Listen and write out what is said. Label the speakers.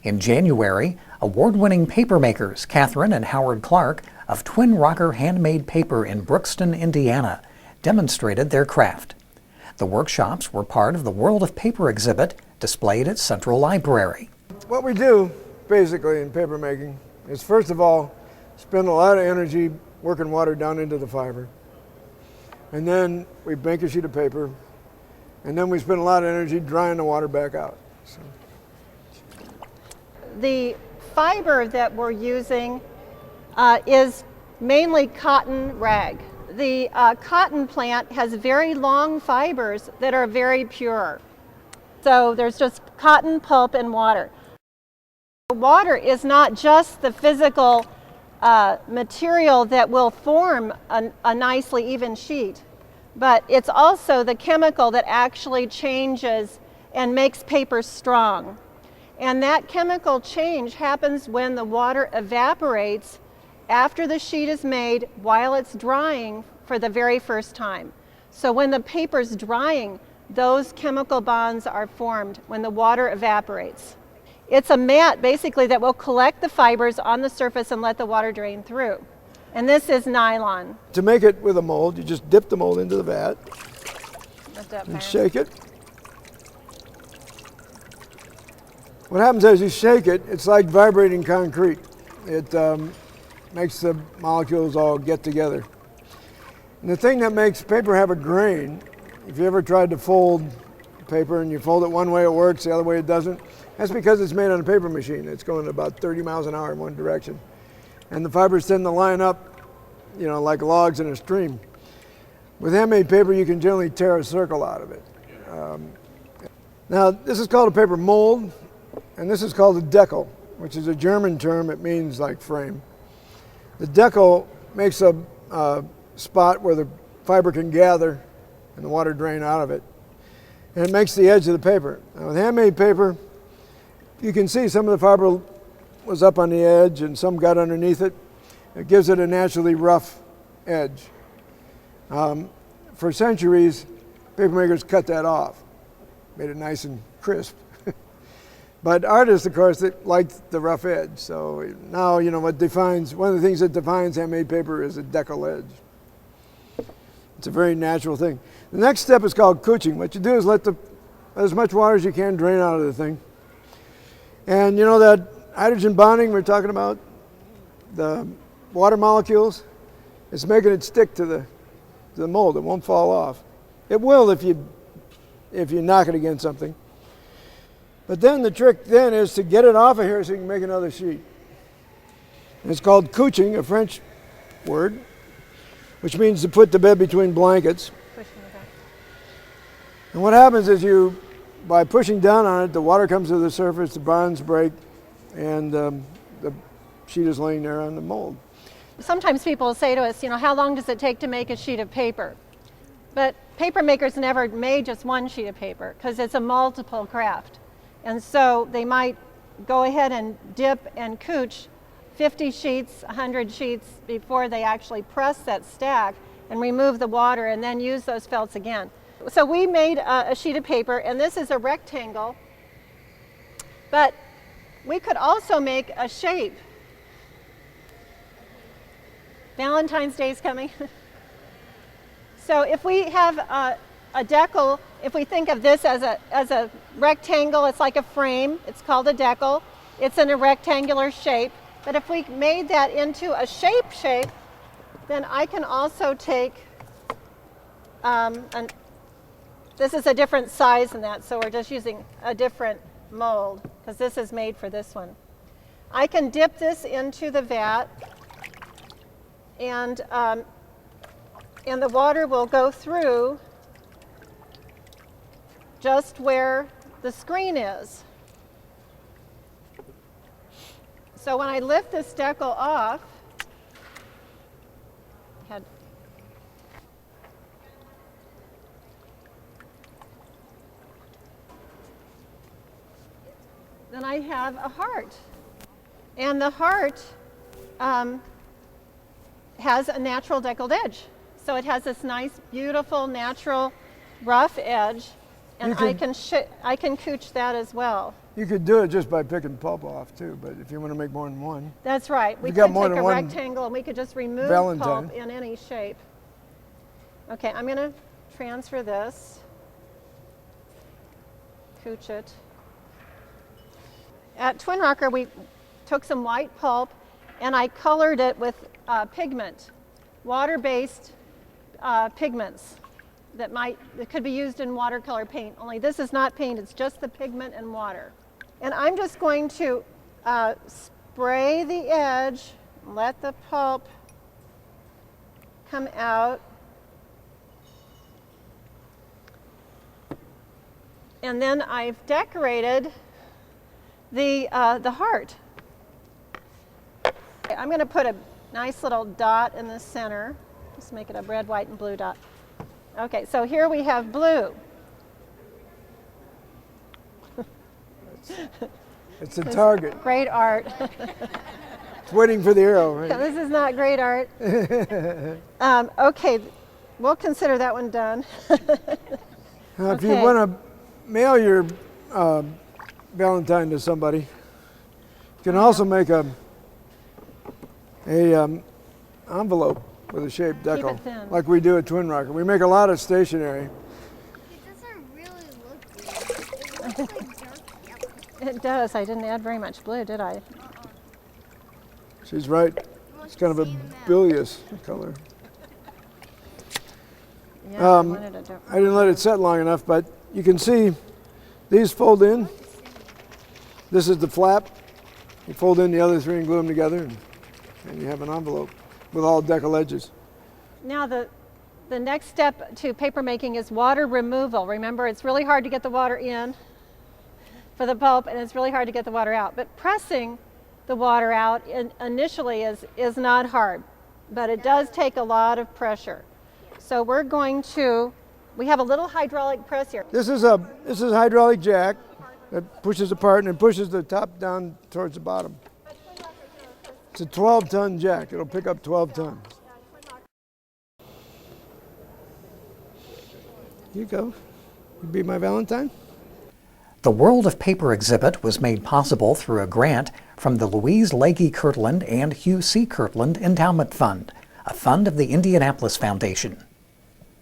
Speaker 1: In January, award-winning papermakers Kathryn and Howard Clark of Twinrocker Handmade Paper in Brookston, Indiana, demonstrated their craft. The workshops were part of the World of Paper exhibit displayed at Central Library.
Speaker 2: What we do, basically, in papermaking is, first of all, spend a lot of energy working water down into the fiber. And then we make a sheet of paper, and then we spend a lot of energy drying the water back out. So.
Speaker 3: The fiber that we're using is mainly cotton rag. The cotton plant has very long fibers that are very pure. So there's just cotton, pulp, and water. Water is not just the physical material that will form a nicely even sheet, but it's also the chemical that actually changes and makes paper strong. And that chemical change happens when the water evaporates after the sheet is made while it's drying for the very first time. So when the paper's drying, those chemical bonds are formed when the water evaporates. It's a mat basically that will collect the fibers on the surface and let the water drain through. And this is nylon.
Speaker 2: To make it with a mold, you just dip the mold into the vat and shake it. What happens as you shake it, it's like vibrating concrete. It makes the molecules all get together. And the thing that makes paper have a grain, if you ever tried to fold paper and you fold it one way it works, the other way it doesn't, that's because it's made on a paper machine. It's going about 30 miles an hour in one direction. And the fibers tend to line up, you know, like logs in a stream. With handmade paper, you can generally tear a circle out of it. Now, this is called a paper mold, and this is called a decal, which is a German term. It means like frame. The decal makes a spot where the fiber can gather and the water drain out of it. And it makes the edge of the paper. Now, with handmade paper, you can see some of the fiber was up on the edge and some got underneath it. It gives it a naturally rough edge. For centuries, papermakers cut that off, made it nice and crisp. But artists, of course, they liked the rough edge. So now, you know, one of the things that defines handmade paper is a decal edge. It's a very natural thing. The next step is called couching. What you do is let as much water as you can drain out of the thing. And you know that hydrogen bonding we're talking about, the water molecules, it's making it stick to the mold. It won't fall off. It will if you knock it against something. But then the trick then is to get it off of here so you can make another sheet. And it's called couching, a French word, which means to put the bed between blankets. And what happens is by pushing down on it, the water comes to the surface, the bonds break, and the sheet is laying there on the mold.
Speaker 3: Sometimes people say to us, you know, how long does it take to make a sheet of paper? But paper makers never made just one sheet of paper because it's a multiple craft. And so they might go ahead and dip and couch 50 sheets, 100 sheets before they actually press that stack and remove the water and then use those felts again. So we made a sheet of paper, and this is a rectangle, but we could also make a shape. Valentine's Day is coming. So if we have a decal, if we think of this as a rectangle, it's like a frame, it's called a decal. It's in a rectangular shape, but if we made that into a shape, then I can also take this is a different size than that, so we're just using a different mold because this is made for this one. I can dip this into the vat, and the water will go through just where the screen is. So when I lift this decal off, then I have a heart. And the heart has a natural deckled edge. So it has this nice, beautiful, natural, rough edge. And I can cooch that as well.
Speaker 2: You could do it just by picking pulp off too, but if you want to make more than one.
Speaker 3: That's right. We
Speaker 2: You
Speaker 3: could
Speaker 2: got more
Speaker 3: take
Speaker 2: than
Speaker 3: a
Speaker 2: one
Speaker 3: rectangle and we could just remove
Speaker 2: Valentine.
Speaker 3: pulp in any shape. Okay, I'm going to transfer this. Cooch it. At Twinrocker, we took some white pulp and I colored it with pigment, water-based pigments that could be used in watercolor paint. Only this is not paint, it's just the pigment and water. And I'm just going to spray the edge, let the pulp come out. And then I've decorated the heart. I'm going to put a nice little dot in the center. Just make it a red, white, and blue dot. Okay, so here we have blue.
Speaker 2: It's a target.
Speaker 3: Great art.
Speaker 2: It's waiting for the arrow, right?
Speaker 3: This is not great art. Okay, we'll consider that one done.
Speaker 2: Now, if you want to mail your Valentine to somebody, you can also make a envelope with a shaped
Speaker 3: Keep
Speaker 2: decal,
Speaker 3: it thin.
Speaker 2: like we do at Twinrocker. We make a lot of stationery.
Speaker 4: It doesn't really look good. It looks like dark yellow.
Speaker 3: It does. I didn't add very much blue, did I?
Speaker 2: She's right. It's kind of a bilious color.
Speaker 3: Yeah, I wanted it to.
Speaker 2: I didn't let it set long enough, but you can see these fold in. This is the flap. You fold in the other three and glue them together, and you have an envelope with all decal edges.
Speaker 3: Now the next step to paper making is water removal. Remember, it's really hard to get the water in for the pulp, and it's really hard to get the water out. But pressing the water out initially is not hard, but it does take a lot of pressure. So we have a little hydraulic press here.
Speaker 2: This is a hydraulic jack that pushes apart and it pushes the top down towards the bottom. It's a 12-ton jack. It'll pick up 12 tons. Here you go. You be my Valentine?
Speaker 1: The World of Paper exhibit was made possible through a grant from the Louise, Lage, Kirtland and Hugh C. Kirtland Endowment Fund, a fund of the Indianapolis Foundation.